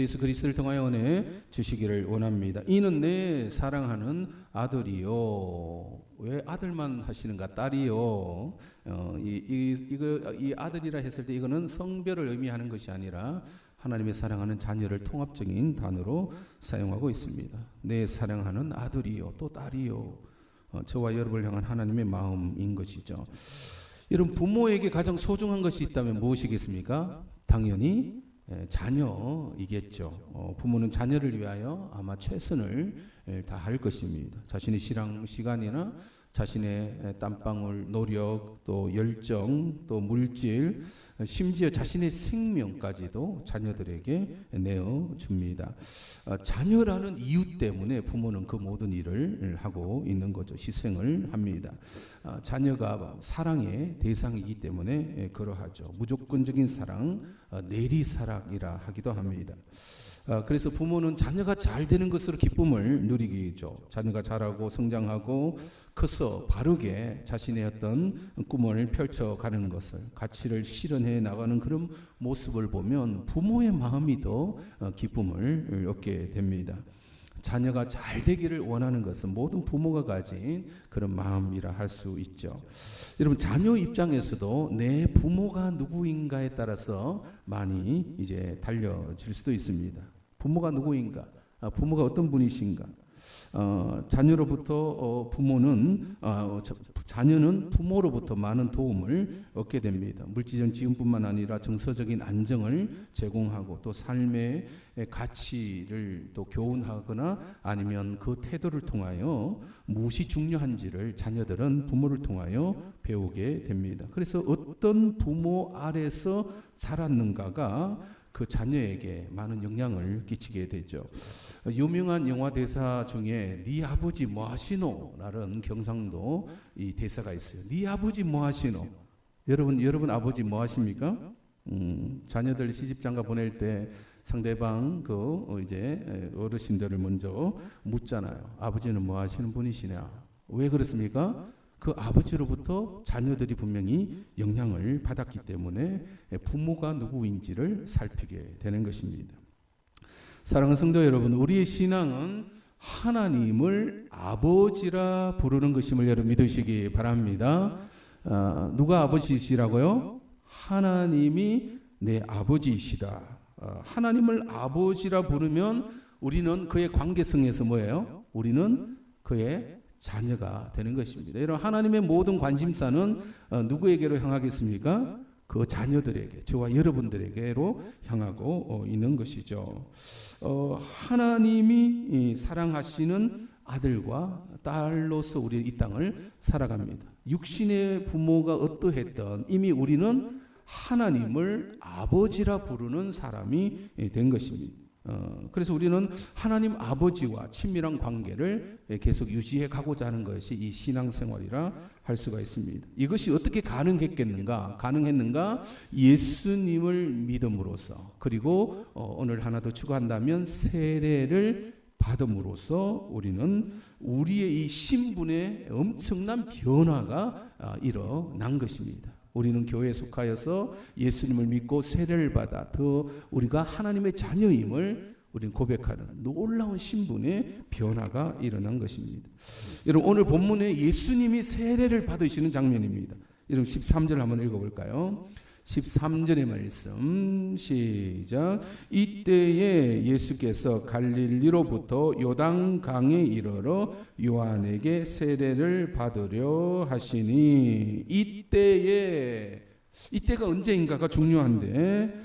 주께서 예수 그리스도를 통하여 은혜 주시기를 원합니다. 이는 내 사랑하는 아들이요. 왜 아들만 하시는가? 딸이요. 이 아들이라 했을 때 이거는 성별을 의미하는 것이 아니라 하나님의 사랑하는 자녀를 통합적인 단어로 사용하고 있습니다. 내 사랑하는 아들이요, 또 딸이요. 저와 여러분을 향한 하나님의 마음인 것이죠. 여러분, 부모에게 가장 소중한 것이 있다면 무엇이겠습니까? 당연히 자녀이겠죠. 부모는 자녀를 위하여 아마 최선을 다할 것입니다. 자신의 시간이나 자신의 땀방울, 노력, 또 열정, 또 물질, 심지어 자신의 생명까지도 자녀들에게 내어줍니다. 자녀라는 이유 때문에 부모는 그 모든 일을 하고 있는 거죠. 희생을 합니다. 자녀가 사랑의 대상이기 때문에 그러하죠. 무조건적인 사랑, 내리사랑이라 하기도 합니다. 그래서 부모는 자녀가 잘 되는 것으로 기쁨을 누리기죠. 자녀가 자라고 성장하고 커서 바르게 자신의 어떤 꿈을 펼쳐가는 것을, 가치를 실현해 나가는 그런 모습을 보면 부모의 마음이 더 기쁨을 얻게 됩니다. 자녀가 잘 되기를 원하는 것은 모든 부모가 가진 그런 마음이라 할 수 있죠. 여러분, 자녀 입장에서도 내 부모가 누구인가에 따라서 많이 이제 달려질 수도 있습니다. 부모가 누구인가? 부모가 어떤 분이신가? 자녀는 부모로부터 많은 도움을 얻게 됩니다. 물질적인 지원뿐만 아니라 정서적인 안정을 제공하고 또 삶의 가치를 또 교훈하거나 아니면 그 태도를 통하여 무엇이 중요한지를 자녀들은 부모를 통하여 배우게 됩니다. 그래서 어떤 부모 아래서 자랐는가가 그 자녀에게 많은 영향을 끼치게 되죠. 유명한 영화 대사 중에 네 아버지 뭐 하시노? 라는 경상도 이 대사가 있어요. 네 아버지 뭐 하시노? 여러분 아버지 뭐 하십니까? 자녀들 시집장가 보낼 때 상대방 이제 어르신들을 먼저 묻잖아요. 아버지는 뭐 하시는 분이시냐? 왜 그렇습니까? 그 아버지로부터 자녀들이 분명히 영향을 받았기 때문에 부모가 누구인지를 살피게 되는 것입니다. 사랑하는 성도 여러분, 우리의 신앙은 하나님을 아버지라 부르는 것임을 여러분 믿으시기 바랍니다. 누가 아버지시라고요? 하나님이 내 아버지이시다. 하나님을 아버지라 부르면 우리는 그의 관계성에서 뭐예요? 우리는 그의 자녀가 되는 것입니다. 여러분, 하나님의 모든 관심사는 누구에게로 향하겠습니까? 그 자녀들에게, 저와 여러분들에게로 향하고 있는 것이죠. 하나님이 사랑하시는 아들과 딸로서 우리 이 땅을 살아갑니다. 육신의 부모가 어떠했던 이미 우리는 하나님을 아버지라 부르는 사람이 된 것입니다. 그래서 우리는 하나님 아버지와 친밀한 관계를 계속 유지해 가고자 하는 것이 이 신앙생활이라 할 수가 있습니다. 이것이 어떻게 가능했겠는가? 예수님을 믿음으로써, 그리고 오늘 하나 더 추가한다면 세례를 받음으로써 우리는 우리의 이 신분의 엄청난 변화가 일어난 것입니다. 우리는 교회에 속하여서 예수님을 믿고 세례를 받아 더 우리가 하나님의 자녀임을 우리는 고백하는 놀라운 신분의 변화가 일어난 것입니다. 여러분, 오늘 본문에 예수님이 세례를 받으시는 장면입니다. 여러분 13절 한번 읽어볼까요? 13절의 말씀 시작. 이때에 예수께서 갈릴리로부터 요단강에 이르러 요한에게 세례를 받으려 하시니, 이때가 언제인가가 중요한데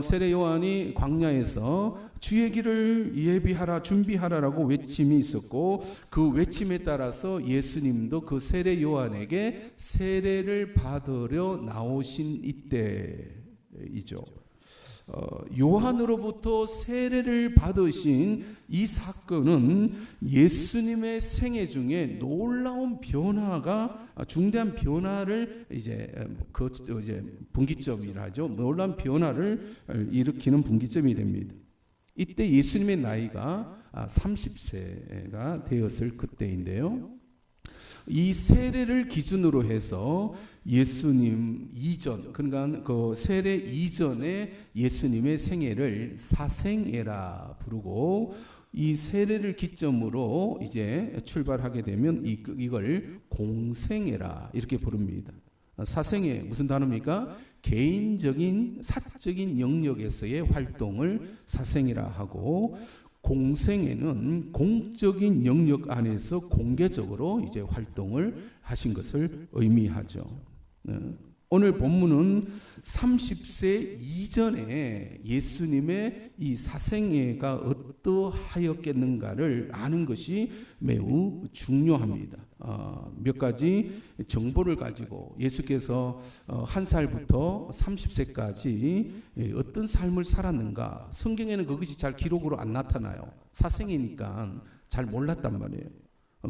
세례 요한이 광야에서 주의 길을 예비하라 준비하라라고 외침이 있었고, 그 외침에 따라서 예수님도 그 세례 요한에게 세례를 받으려 나오신 이때이죠. 요한으로부터 세례를 받으신 이 사건은 예수님의 생애 중에 놀라운 변화가, 중대한 변화를 이제 분기점이라 하죠. 놀라운 변화를 일으키는 분기점이 됩니다. 이때 예수님의 나이가 30세가 되었을 그때인데요. 이 세례를 기준으로 해서 예수님 이전, 그러니까 그 세례 이전에 예수님의 생애를 사생애라 부르고, 이 세례를 기점으로 이제 출발하게 되면 이걸 공생애라 이렇게 부릅니다. 사생애 무슨 단어입니까? 개인적인 사적인 영역에서의 활동을 사생애라 하고, 공생애는 공적인 영역 안에서 공개적으로 이제 활동을 하신 것을 의미하죠. 오늘 본문은 30세 이전에 예수님의 이 사생애가 어떠하였겠는가를 아는 것이 매우 중요합니다. 몇 가지 정보를 가지고 예수께서 한 살부터 30세까지 어떤 삶을 살았는가, 성경에는 그것이 잘 기록으로 안 나타나요. 사생이니까 잘 몰랐단 말이에요.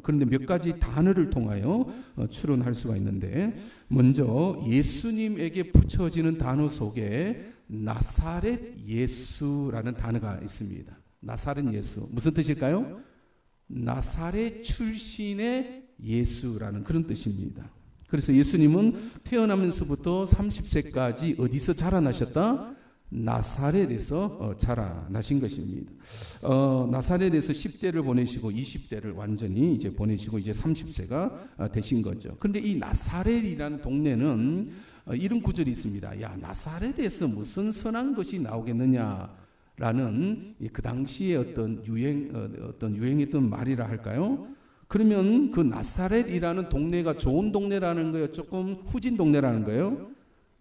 그런데 몇 가지 단어를 통하여 추론할 수가 있는데, 먼저 예수님에게 붙여지는 단어 속에 나사렛 예수라는 단어가 있습니다. 나사렛 예수 무슨 뜻일까요? 나사렛 출신의 예수라는 그런 뜻입니다. 그래서 예수님은 태어나면서부터 30세까지 어디서 자라나셨다? 나사렛에서 자라나신 것입니다. 나사렛에서 10대를 보내시고 20대를 완전히 이제 보내시고 이제 30세가 되신 거죠. 그런데 이 나사렛이라는 동네는 이런 구절이 있습니다. 야, 나사렛에서 무슨 선한 것이 나오겠느냐라는 그 당시에 어떤 유행했던 말이라 할까요? 그러면 그 나사렛이라는 동네가 좋은 동네라는 거예요? 조금 후진 동네라는 거예요?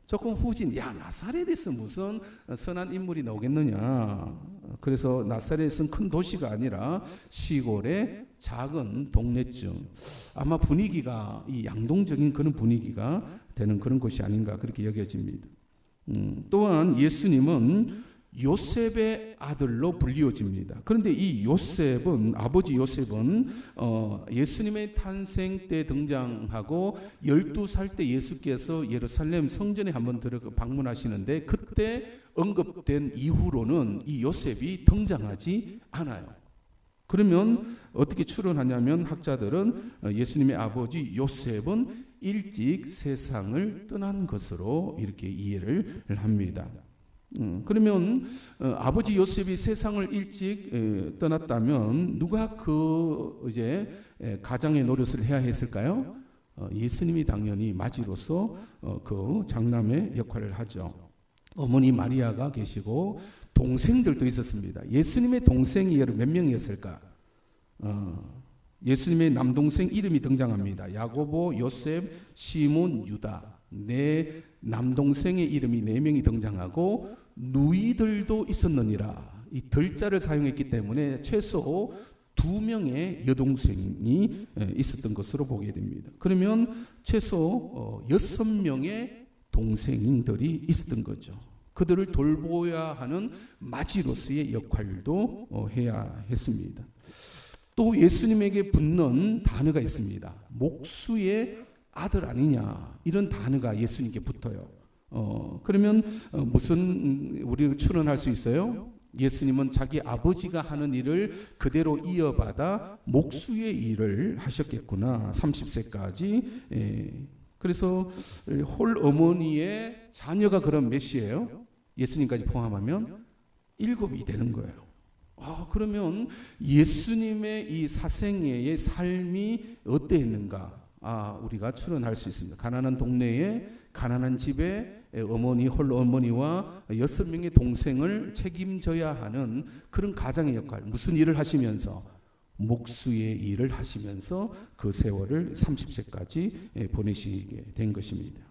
조금 후진. 야, 나사렛에서 무슨 선한 인물이 나오겠느냐. 그래서 나사렛은 큰 도시가 아니라 시골의 작은 동네쯤. 아마 분위기가 이 양동적인 그런 분위기가 되는 그런 곳이 아닌가 그렇게 여겨집니다. 또한 예수님은 요셉의 아들로 불리워집니다. 그런데 이 요셉은, 아버지 요셉은 예수님의 탄생 때 등장하고 12살 때 예수께서 예루살렘 성전에 한번 들어가 방문하시는데, 그때 언급된 이후로는 이 요셉이 등장하지 않아요. 그러면 어떻게 추론하냐면, 학자들은 예수님의 아버지 요셉은 일찍 세상을 떠난 것으로 이렇게 이해를 합니다. 그러면 아버지 요셉이 세상을 일찍 떠났다면 누가 그 이제 가장의 노릇을 해야 했을까요? 예수님이 당연히 맞이로서 그 장남의 역할을 하죠. 어머니 마리아가 계시고 동생들도 있었습니다. 예수님의 동생이 몇 명이었을까? 예수님의 남동생 이름이 등장합니다. 야고보, 요셉, 시몬, 유다. 네 남동생의 이름이 4명이 등장하고, 누이들도 있었느니라. 이 덜자를 사용했기 때문에 최소 2명의 여동생이 있었던 것으로 보게 됩니다. 그러면 최소 6명의 동생들이 있었던 거죠. 그들을 돌보아야 하는 마지로서의 역할도 해야 했습니다. 또 예수님에게 붙는 단어가 있습니다. 목수의 아들 아니냐, 이런 단어가 예수님께 붙어요. 그러면 무슨 우리를 추론할 수 있어요? 예수님은 자기 아버지가 하는 일을 그대로 이어받아 목수의 일을 하셨겠구나. 30세까지. 그래서 홀 어머니의 자녀가 그럼 몇이에요? 예수님까지 포함하면 7이 되는 거예요. 그러면 예수님의 이 사생애의 삶이 어땠는가? 우리가 추론할 수 있습니다. 가난한 동네에, 가난한 집에 어머니, 홀로 어머니와 6명의 동생을 책임져야 하는 그런 가장의 역할, 무슨 일을 하시면서? 목수의 일을 하시면서 그 세월을 30세까지 보내시게 된 것입니다.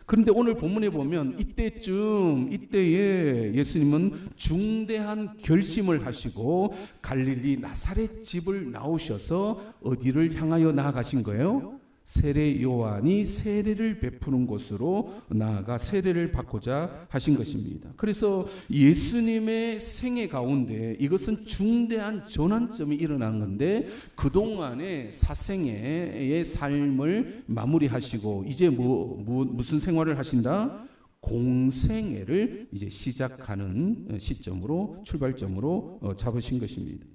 그런데 오늘 본문에 보면 이때에 예수님은 중대한 결심을 하시고 갈릴리 나사렛 집을 나오셔서 어디를 향하여 나아가신 거예요? 세례 요한이 세례를 베푸는 곳으로 나아가 세례를 받고자 하신 것입니다. 그래서 예수님의 생애 가운데 이것은 중대한 전환점이 일어난 건데, 그동안의 사생애의 삶을 마무리하시고 이제 무슨 생활을 하신다? 공생애를 이제 시작하는 시점으로, 출발점으로 잡으신 것입니다.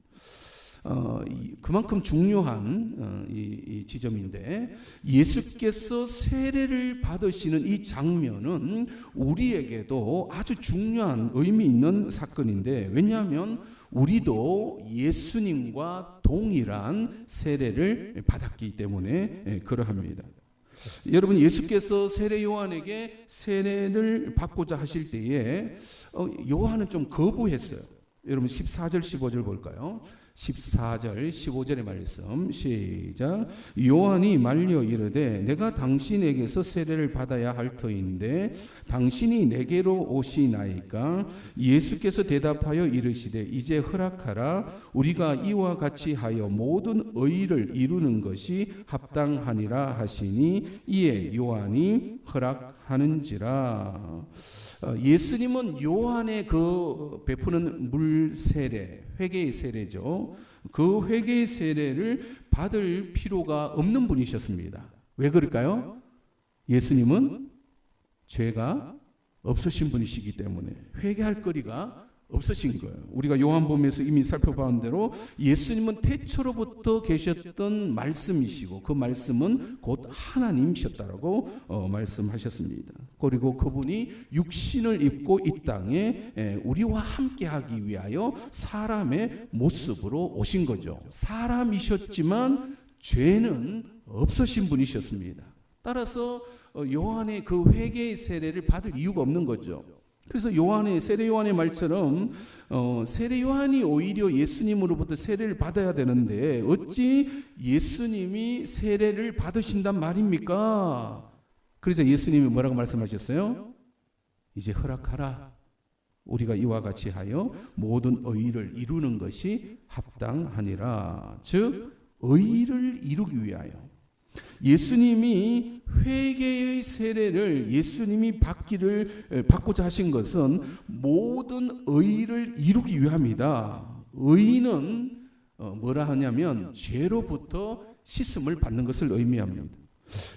그만큼 중요한 이 지점인데, 예수께서 세례를 받으시는 이 장면은 우리에게도 아주 중요한 의미 있는 사건인데, 왜냐하면 우리도 예수님과 동일한 세례를 받았기 때문에 그러합니다. 여러분, 예수께서 세례 요한에게 세례를 받고자 하실 때에 요한은 좀 거부했어요. 여러분 14절 15절 볼까요? 14절 15절의 말씀 시작. 요한이 말려 이르되 내가 당신에게서 세례를 받아야 할 터인데 당신이 내게로 오시나이까? 예수께서 대답하여 이르시되 이제 허락하라. 우리가 이와 같이 하여 모든 의를 이루는 것이 합당하니라 하시니 이에 요한이 허락하는지라. 예수님은 요한의 그 베푸는 물 세례, 회개의 세례죠. 그 회개의 세례를 받을 필요가 없는 분이셨습니다. 왜 그럴까요? 예수님은 죄가 없으신 분이시기 때문에 회개할 거리가 없으신 거예요. 우리가 요한복음에서 이미 살펴본 대로 예수님은 태초로부터 계셨던 말씀이시고 그 말씀은 곧 하나님이셨다라고 말씀하셨습니다. 그리고 그분이 육신을 입고 이 땅에 우리와 함께하기 위하여 사람의 모습으로 오신 거죠. 사람이셨지만 죄는 없으신 분이셨습니다. 따라서 요한의 그 회개의 세례를 받을 이유가 없는 거죠. 그래서 세례 요한의 말처럼 세례 요한이 오히려 예수님으로부터 세례를 받아야 되는데 어찌 예수님이 세례를 받으신단 말입니까? 그래서 예수님이 뭐라고 말씀하셨어요? 이제 허락하라. 우리가 이와 같이 하여 모든 의를 이루는 것이 합당하니라. 즉 의를 이루기 위하여 예수님이 회개의 세례를 예수님이 받고자 하신 것은 모든 의를 이루기 위함이다. 의는 뭐라 하냐면 죄로부터 씻음을 받는 것을 의미합니다.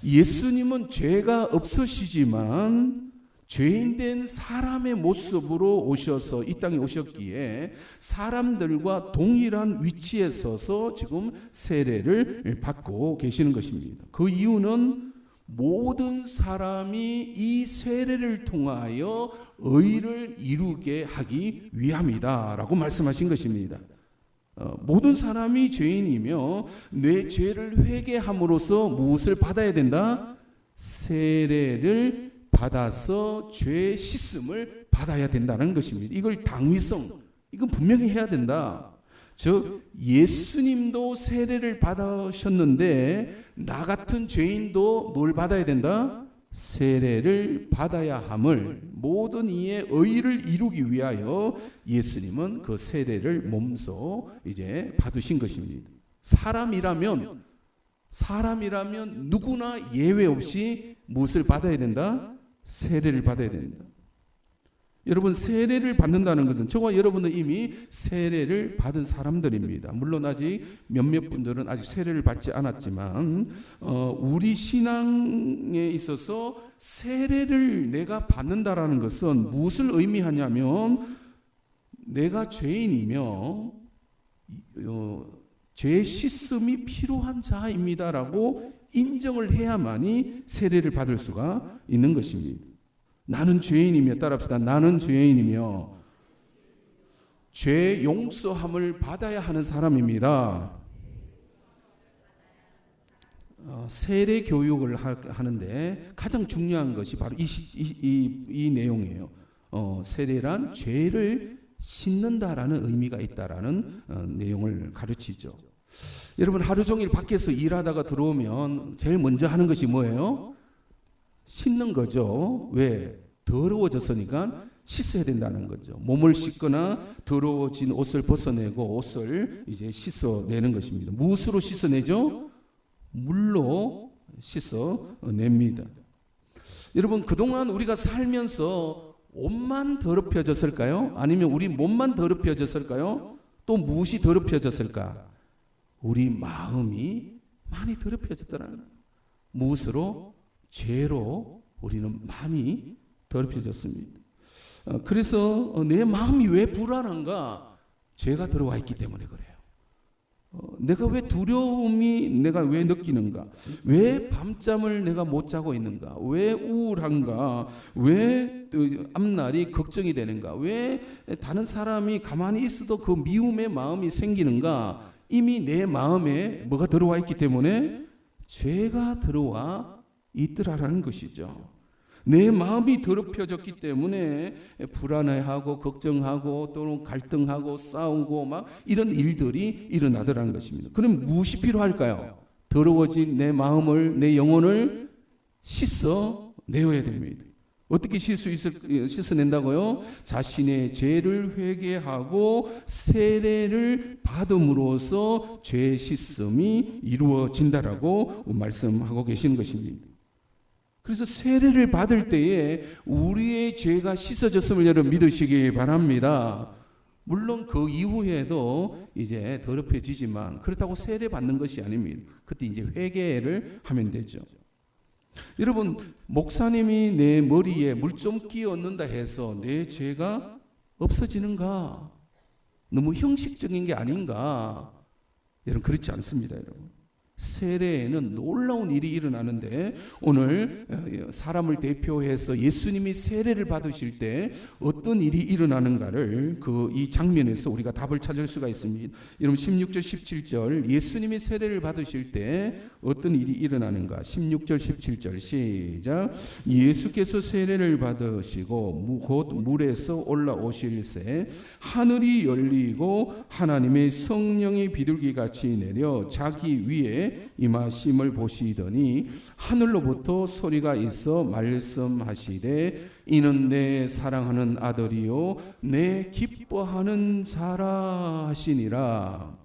예수님은 죄가 없으시지만 죄인된 사람의 모습으로 오셔서 이 땅에 오셨기에 사람들과 동일한 위치에 서서 지금 세례를 받고 계시는 것입니다. 그 이유는 모든 사람이 이 세례를 통하여 의를 이루게 하기 위함이다라고 말씀하신 것입니다. 모든 사람이 죄인이며 내 죄를 회개함으로써 무엇을 받아야 된다? 세례를 받아서 죄 씻음을 받아야 된다는 것입니다. 이걸 당위성, 이건 분명히 해야 된다. 즉 예수님도 세례를 받으셨는데 나 같은 죄인도 뭘 받아야 된다? 세례를 받아야 함을 모든 이의 의를 이루기 위하여 예수님은 그 세례를 몸소 이제 받으신 것입니다. 사람이라면 누구나 예외 없이 무엇을 받아야 된다? 세례를 받아야 됩니다. 여러분, 세례를 받는다는 것은 저와 여러분은 이미 세례를 받은 사람들입니다. 물론 아직 몇몇 분들은 아직 세례를 받지 않았지만 우리 신앙에 있어서 세례를 내가 받는다라는 것은 무엇을 의미하냐면 내가 죄인이며 죄 씻음이 필요한 자입니다라고 인정을 해야만이 세례를 받을 수가 있는 것입니다. 나는 죄인이며, 따라합시다. 나는 죄인이며 죄 용서함을 받아야 하는 사람입니다. 세례 교육을 하는데 가장 중요한 것이 바로 이 내용이에요. 세례란 죄를 씻는다라는 의미가 있다라는 내용을 가르치죠. 여러분, 하루 종일 밖에서 일하다가 들어오면 제일 먼저 하는 것이 뭐예요? 씻는 거죠. 왜? 더러워졌으니까 씻어야 된다는 거죠. 몸을 씻거나 더러워진 옷을 벗어내고 옷을 이제 씻어내는 것입니다. 무엇으로 씻어내죠? 물로 씻어냅니다. 여러분, 그동안 우리가 살면서 옷만 더럽혀졌을까요? 아니면 우리 몸만 더럽혀졌을까요? 또 무엇이 더럽혀졌을까? 우리 마음이 많이 더럽혀졌더라는 거예요. 무엇으로? 죄로 우리는 마음이 더럽혀졌습니다. 그래서 내 마음이 왜 불안한가? 죄가 들어와 있기 때문에 그래요. 내가 왜 두려움이 내가 왜 느끼는가? 왜 밤잠을 내가 못 자고 있는가? 왜 우울한가? 왜 앞날이 걱정이 되는가? 왜 다른 사람이 가만히 있어도 그 미움의 마음이 생기는가? 이미 내 마음에 뭐가 들어와 있기 때문에 죄가 들어와 있더라라는 것이죠. 내 마음이 더럽혀졌기 때문에 불안해하고 걱정하고 또는 갈등하고 싸우고 막 이런 일들이 일어나더라는 것입니다. 그럼 무엇이 필요할까요? 더러워진 내 내 영혼을 씻어내어야 됩니다. 어떻게 씻어낸다고요? 자신의 죄를 회개하고 세례를 받음으로써 죄 씻음이 이루어진다라고 말씀하고 계시는 것입니다. 그래서 세례를 받을 때에 우리의 죄가 씻어졌음을 여러분 믿으시기 바랍니다. 물론 그 이후에도 이제 더럽혀지지만 그렇다고 세례 받는 것이 아닙니다. 그때 이제 회개를 하면 되죠. 여러분, 목사님이 내 머리에 물 좀 끼워 넣는다 해서 내 죄가 없어지는가? 너무 형식적인 게 아닌가? 여러분, 그렇지 않습니다, 여러분. 세례에는 놀라운 일이 일어나는데 오늘 사람을 대표해서 예수님이 세례를 받으실 때 어떤 일이 일어나는가를 이 장면에서 우리가 답을 찾을 수가 있습니다. 여러분 16절 17절 예수님이 세례를 받으실 때 어떤 일이 일어나는가? 16절 17절 시작. 예수께서 세례를 받으시고 곧 물에서 올라오실새 하늘이 열리고 하나님의 성령이 비둘기같이 내려 자기 위에 임하심을 보시더니 하늘로부터 소리가 있어 말씀하시되 이는 내 사랑하는 아들이요 내 기뻐하는 자라 하시니라.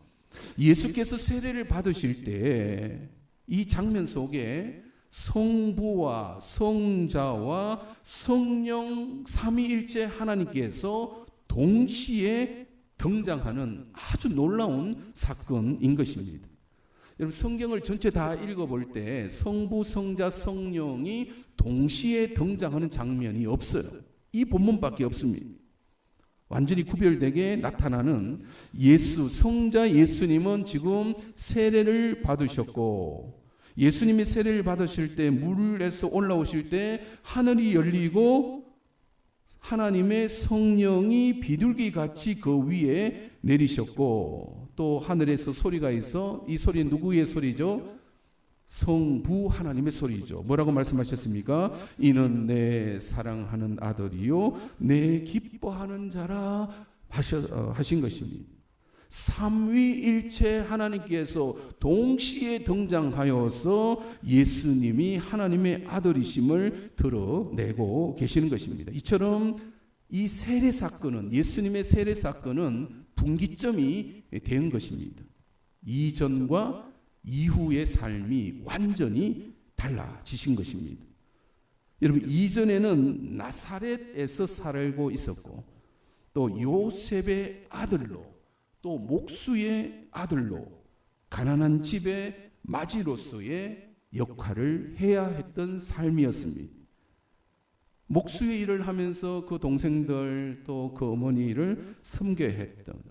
예수께서 세례를 받으실 때 이 장면 속에 성부와 성자와 성령 삼위일체 하나님께서 동시에 등장하는 아주 놀라운 사건인 것입니다. 여러분 성경을 전체 다 읽어볼 때 성부, 성자, 성령이 동시에 등장하는 장면이 없어요. 이 본문밖에 없습니다. 완전히 구별되게 나타나는 성자 예수님은 지금 세례를 받으셨고 예수님이 세례를 받으실 때 물에서 올라오실 때 하늘이 열리고 하나님의 성령이 비둘기같이 그 위에 내리셨고 또 하늘에서 소리가 있어 이 소리는 누구의 소리죠? 성부 하나님의 소리죠. 뭐라고 말씀하셨습니까? 이는 내 사랑하는 아들이요 내 기뻐하는 자라 하신 것입니다. 삼위일체 하나님께서 동시에 등장하여서 예수님이 하나님의 아들이심을 드러내고 계시는 것입니다. 이처럼 이 세례 사건은 예수님의 세례 사건은 분기점이 된 것입니다. 이전과 이후의 삶이 완전히 달라지신 것입니다. 여러분 이전에는 나사렛에서 살고 있었고 또 요셉의 아들로 또 목수의 아들로 가난한 집의 마지로서의 역할을 해야 했던 삶이었습니다. 목수의 일을 하면서 그 동생들 또 그 어머니를 섬겨야 했던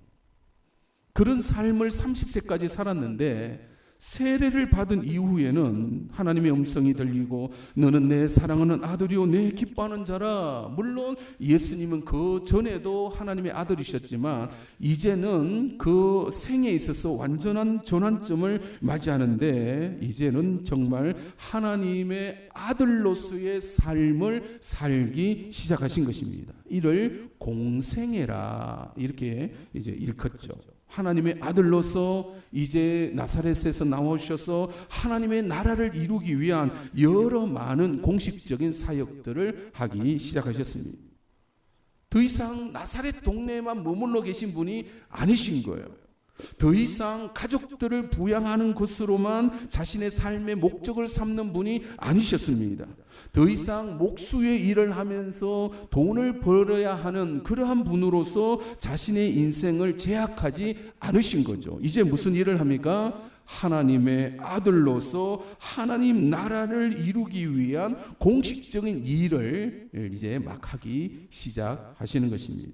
그런 삶을 30세까지 살았는데 세례를 받은 이후에는 하나님의 음성이 들리고 너는 내 사랑하는 아들이요 내 기뻐하는 자라. 물론 예수님은 그 전에도 하나님의 아들이셨지만 이제는 그 생에 있어서 완전한 전환점을 맞이하는데 이제는 정말 하나님의 아들로서의 삶을 살기 시작하신 것입니다. 이를 공생애라 이렇게 이제 일컫죠. 하나님의 아들로서 이제 나사렛에서 나오셔서 하나님의 나라를 이루기 위한 여러 많은 공식적인 사역들을 하기 시작하셨습니다. 더 이상 나사렛 동네에만 머물러 계신 분이 아니신 거예요. 더 이상 가족들을 부양하는 것으로만 자신의 삶의 목적을 삼는 분이 아니셨습니다. 더 이상 목수의 일을 하면서 돈을 벌어야 하는 그러한 분으로서 자신의 인생을 제약하지 않으신 거죠. 이제 무슨 일을 합니까? 하나님의 아들로서 하나님 나라를 이루기 위한 공식적인 일을 이제 막 하기 시작하시는 것입니다.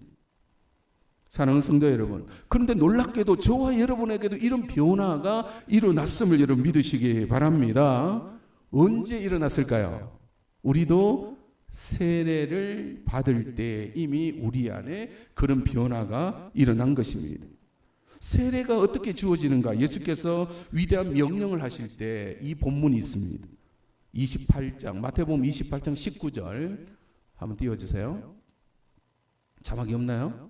사랑하는 성도 여러분, 그런데 놀랍게도 저와 여러분에게도 이런 변화가 일어났음을 여러분 믿으시기 바랍니다. 언제 일어났을까요? 우리도 세례를 받을 때 이미 우리 안에 그런 변화가 일어난 것입니다. 세례가 어떻게 주어지는가? 예수께서 위대한 명령을 하실 때 이 본문이 있습니다. 28장, 마태복음 28장 19절 한번 띄워주세요. 자막이 없나요?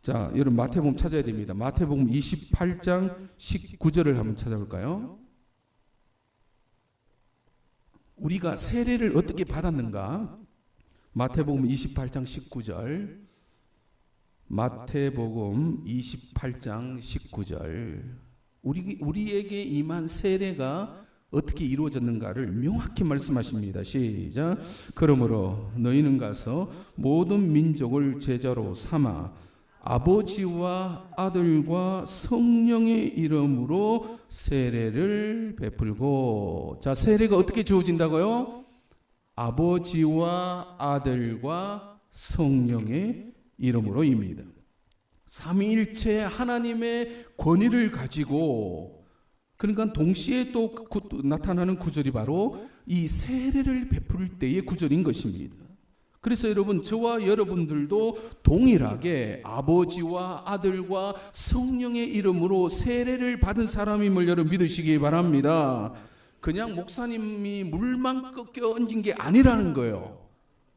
자, 여러분 마태복음 찾아야 됩니다. 마태복음 28장 19절을 한번 찾아볼까요? 우리가 세례를 어떻게 받았는가? 마태복음 28장 19절. 마태복음 28장 19절. 우리에게 임한 세례가 어떻게 이루어졌는가를 명확히 말씀하십니다. 시작. 그러므로 너희는 가서 모든 민족을 제자로 삼아 아버지와 아들과 성령의 이름으로 세례를 베풀고. 자, 세례가 어떻게 주어진다고요? 아버지와 아들과 성령의 이름으로입니다. 삼위일체 하나님의 권위를 가지고, 그러니까 동시에 또 나타나는 구절이 바로 이 세례를 베풀 때의 구절인 것입니다. 그래서 여러분, 저와 여러분들도 동일하게 아버지와 아들과 성령의 이름으로 세례를 받은 사람임을 여러분 믿으시기 바랍니다. 그냥 목사님이 물만 꺾여 얹은 게 아니라는 거예요.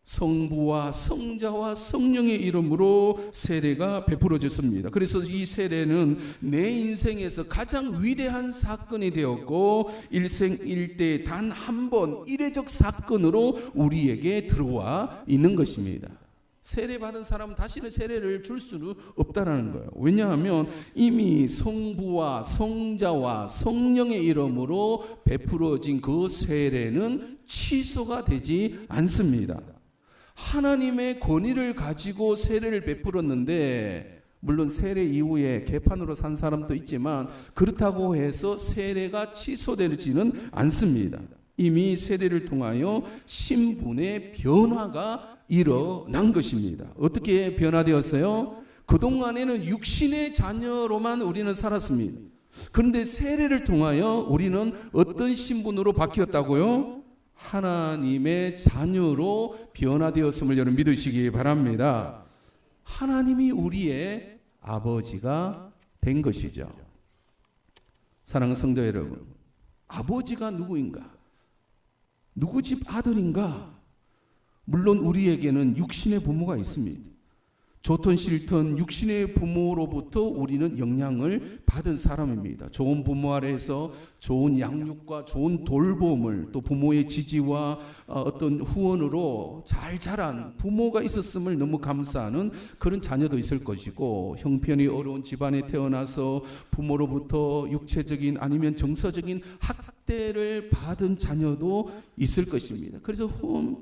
성부와 성자와 성령의 이름으로 세례가 베풀어졌습니다. 그래서 이 세례는 내 인생에서 가장 위대한 사건이 되었고, 일생일대 단 한 번 이례적 사건으로 우리에게 들어와 있는 것입니다. 세례받은 사람은 다시는 세례를 줄 수는 없다는 거예요. 왜냐하면 이미 성부와 성자와 성령의 이름으로 베풀어진 그 세례는 취소가 되지 않습니다. 하나님의 권위를 가지고 세례를 베풀었는데, 물론 세례 이후에 개판으로 산 사람도 있지만 그렇다고 해서 세례가 취소되지는 않습니다. 이미 세례를 통하여 신분의 변화가 일어난 것입니다. 어떻게 변화되었어요? 그동안에는 육신의 자녀로만 우리는 살았습니다. 그런데 세례를 통하여 우리는 어떤 신분으로 바뀌었다고요? 하나님의 자녀로 변화되었음을 여러분 믿으시기 바랍니다. 하나님이 우리의 아버지가 된 것이죠. 사랑하는 성도 여러분, 아버지가 누구인가? 누구 집 아들인가? 물론 우리에게는 육신의 부모가 있습니다. 좋든 싫든 육신의 부모로부터 우리는 영향을 받은 사람입니다. 좋은 부모 아래에서 좋은 양육과 좋은 돌봄을, 또 부모의 지지와 어떤 후원으로 잘 자란 부모가 있었음을 너무 감사하는 그런 자녀도 있을 것이고, 형편이 어려운 집안에 태어나서 부모로부터 육체적인 아니면 정서적인 학대를 받은 자녀도 있을 것입니다. 그래서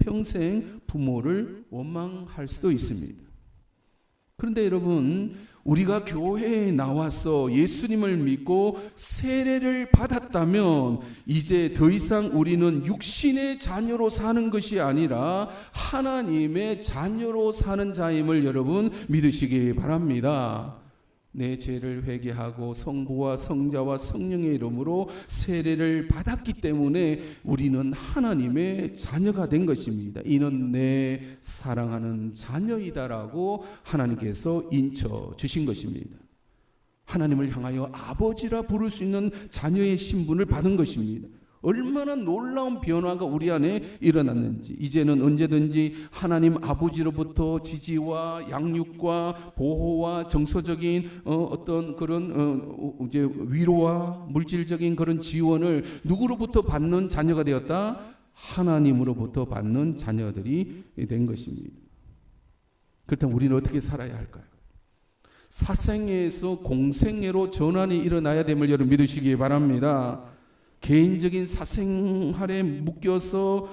평생 부모를 원망할 수도 있습니다. 그런데 여러분, 우리가 교회에 나와서 예수님을 믿고 세례를 받았다면 이제 더 이상 우리는 육신의 자녀로 사는 것이 아니라 하나님의 자녀로 사는 자임을 여러분 믿으시기 바랍니다. 내 죄를 회개하고 성부와 성자와 성령의 이름으로 세례를 받았기 때문에 우리는 하나님의 자녀가 된 것입니다. 이는 내 사랑하는 자녀이다라고 하나님께서 인쳐 주신 것입니다. 하나님을 향하여 아버지라 부를 수 있는 자녀의 신분을 받은 것입니다. 얼마나 놀라운 변화가 우리 안에 일어났는지, 이제는 언제든지 하나님 아버지로부터 지지와 양육과 보호와 정서적인 어떤 그런 이제 위로와 물질적인 그런 지원을 누구로부터 받는 자녀가 되었다? 하나님으로부터 받는 자녀들이 된 것입니다. 그렇다면 우리는 어떻게 살아야 할까요? 사생애에서 공생애로 전환이 일어나야 됨을 여러분 믿으시기 바랍니다. 개인적인 사생활에 묶여서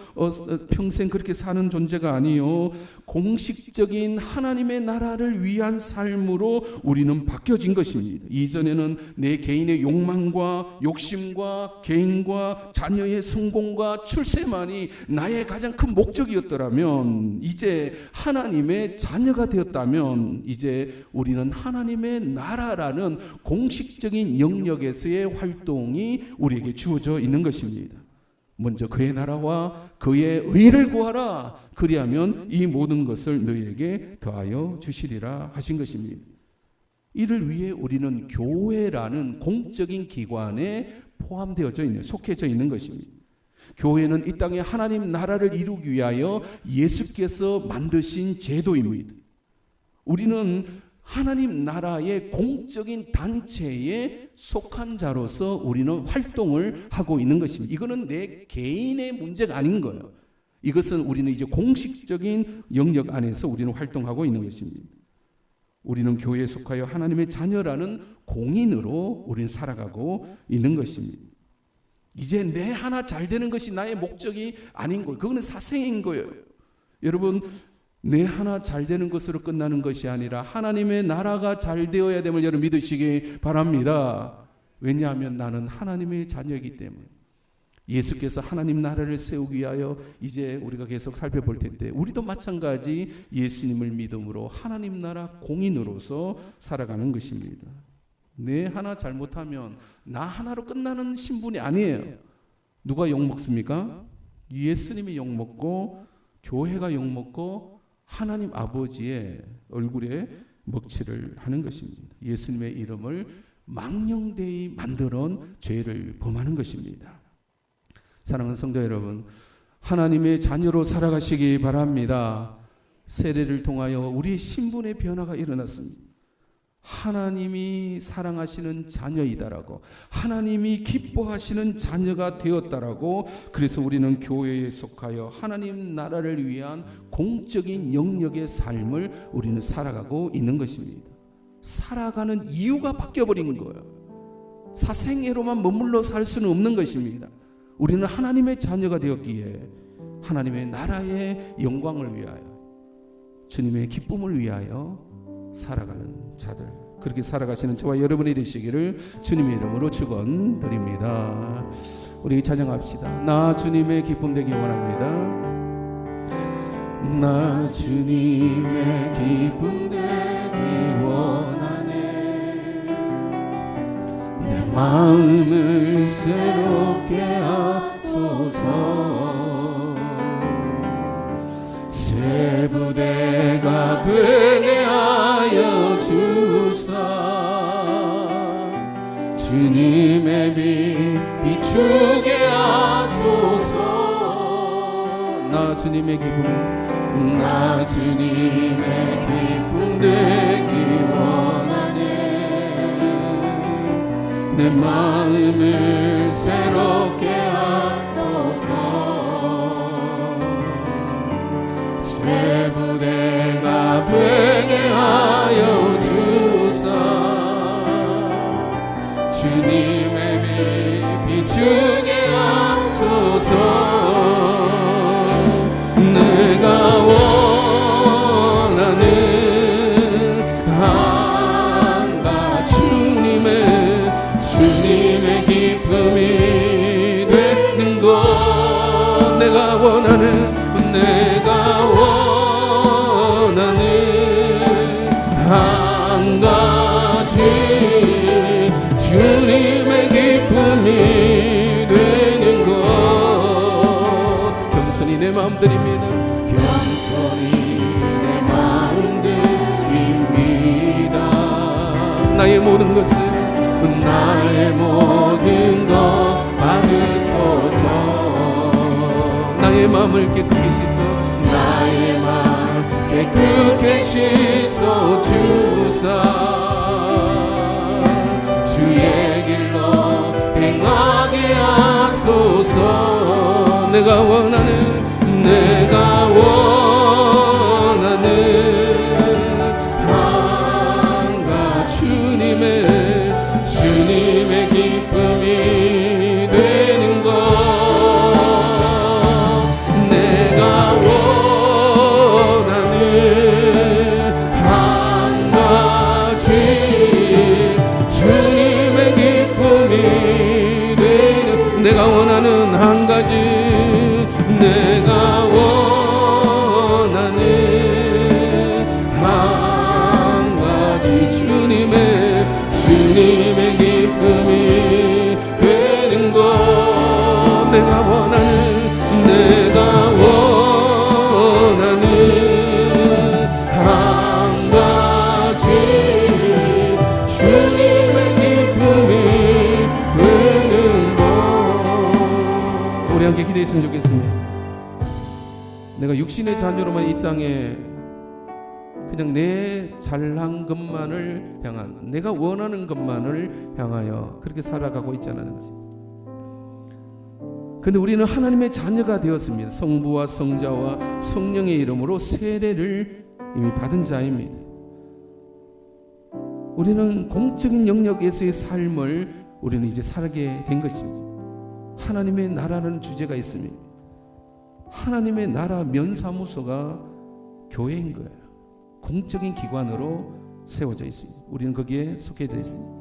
평생 그렇게 사는 존재가 아니요, 공식적인 하나님의 나라를 위한 삶으로 우리는 바뀌어진 것입니다. 이전에는 내 개인의 욕망과 욕심과 개인과 자녀의 성공과 출세만이 나의 가장 큰 목적이었더라면, 이제 하나님의 자녀가 되었다면 이제 우리는 하나님의 나라라는 공식적인 영역에서의 활동이 우리에게 주어져 있는 것입니다. 먼저 그의 나라와 그의 의를 구하라. 그리하면 이 모든 것을 너희에게 더하여 주시리라 하신 것입니다. 이를 위해 우리는 교회라는 공적인 기관에 포함되어져 있는, 속해져 있는 것입니다. 교회는 이 땅에 하나님 나라를 이루기 위하여 예수께서 만드신 제도입니다. 우리는 하나님 나라의 공적인 단체에 속한 자로서 우리는 활동을 하고 있는 것입니다. 이거는 내 개인의 문제가 아닌 거예요. 이것은 우리는 이제 공식적인 영역 안에서 우리는 활동하고 있는 것입니다. 우리는 교회에 속하여 하나님의 자녀라는 공인으로 우리는 살아가고 있는 것입니다. 이제 내 하나 잘 되는 것이 나의 목적이 아닌 거예요. 그거는 사생인 거예요. 여러분, 내 하나 잘 되는 것으로 끝나는 것이 아니라 하나님의 나라가 잘 되어야 됨을 여러분 믿으시기 바랍니다. 왜냐하면 나는 하나님의 자녀이기 때문에. 예수께서 하나님 나라를 세우기 위하여 이제 우리가 계속 살펴볼 텐데, 우리도 마찬가지 예수님을 믿음으로 하나님 나라 공인으로서 살아가는 것입니다. 내 하나 잘못하면 나 하나로 끝나는 신분이 아니에요. 누가 욕먹습니까? 예수님이 욕먹고 교회가 욕먹고 하나님 아버지의 얼굴에 먹칠을 하는 것입니다. 예수님의 이름을 망령되이 만들어 죄를 범하는 것입니다. 사랑하는 성도 여러분, 하나님의 자녀로 살아가시기 바랍니다. 세례를 통하여 우리의 신분의 변화가 일어났습니다. 하나님이 사랑하시는 자녀이다라고, 하나님이 기뻐하시는 자녀가 되었다라고, 그래서 우리는 교회에 속하여 하나님 나라를 위한 공적인 영역의 삶을 우리는 살아가고 있는 것입니다. 살아가는 이유가 바뀌어버린 거예요. 사생애로만 머물러 살 수는 없는 것입니다. 우리는 하나님의 자녀가 되었기에 하나님의 나라의 영광을 위하여, 주님의 기쁨을 위하여 살아가는 자들, 그렇게 살아가시는 저와 여러분이 되시기를 주님의 이름으로 축원드립니다. 우리 찬양합시다. 나 주님의 기쁨 되기 원합니다. 나 주님의 기쁨 되기 원하네. 내 마음을 새롭게 하소서. 새 부대가 되게 하여 주사. 주님의 빛 비추게 하소서. 나 주님의 기쁨, 나 주님의 기쁨 되기 원하네. 내 마음을 새롭게 하소서. 새 부대가 되게 하여 주사. 주님의 빛 비추게 하소서. 내가 원하는 한가 주님의 기쁨이 되는 것. 내가 원하는 한 가지 주님의 기쁨이 되는 것. 겸손히 내 마음 드립니다. 겸손히 내 마음 드립니다. 나의 모든 것을, 나의 모든 것 받으소서. 나의 마음을 깨끗이 씻어, 나의 마음 깨끗게 씻어 주사. 주의 길로 행하게 하소서. 내가 원하는 한가 주님의 기쁨이 되는 내가 원하는 한 가지 주님의 기쁨이 되는 것. 내가 원하는 한 가지 주님의 기쁨이 되는 것. 우리 함께 기도했으면 좋겠습니다. 내가 육신의 자녀로만 이 땅에 그냥 내 잘난 것만을 향한, 내가 원하는 것만을 향하여 그렇게 살아가고 있잖아요. 근데 우리는 하나님의 자녀가 되었습니다. 성부와 성자와 성령의 이름으로 세례를 이미 받은 자입니다. 우리는 공적인 영역에서의 삶을 우리는 이제 살게 된 것입니다. 하나님의 나라는 주제가 있습니다. 하나님의 나라 면사무소가 교회인 거예요. 공적인 기관으로 세워져 있습니다. 우리는 거기에 속해져 있습니다.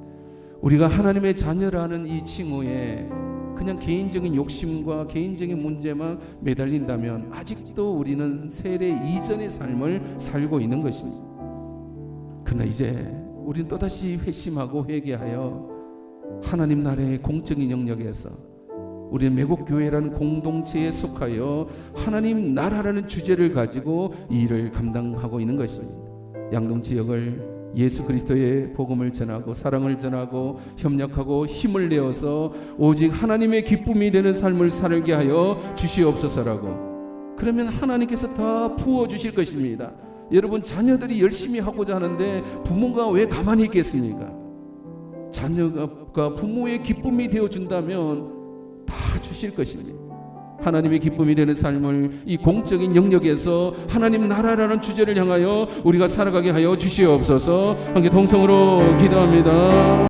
우리가 하나님의 자녀라는 이 칭호에 그냥 개인적인 욕심과 개인적인 문제만 매달린다면 아직도 우리는 세례 이전의 삶을 살고 있는 것입니다. 그러나 이제 우리는 또다시 회심하고 회개하여 하나님 나라의 공적인 영역에서 우리는 매국교회라는 공동체에 속하여 하나님 나라라는 주제를 가지고 이 일을 감당하고 있는 것입니다. 양동 지역을 예수 그리스도의 복음을 전하고 사랑을 전하고 협력하고 힘을 내어서 오직 하나님의 기쁨이 되는 삶을 살게 하여 주시옵소서라고. 그러면 하나님께서 다 부어주실 것입니다. 여러분, 자녀들이 열심히 하고자 하는데 부모가 왜 가만히 있겠습니까? 자녀가 부모의 기쁨이 되어준다면 다 주실 것입니다. 하나님의 기쁨이 되는 삶을 이 공적인 영역에서 하나님 나라라는 주제를 향하여 우리가 살아가게 하여 주시옵소서. 함께 동성으로 기도합니다.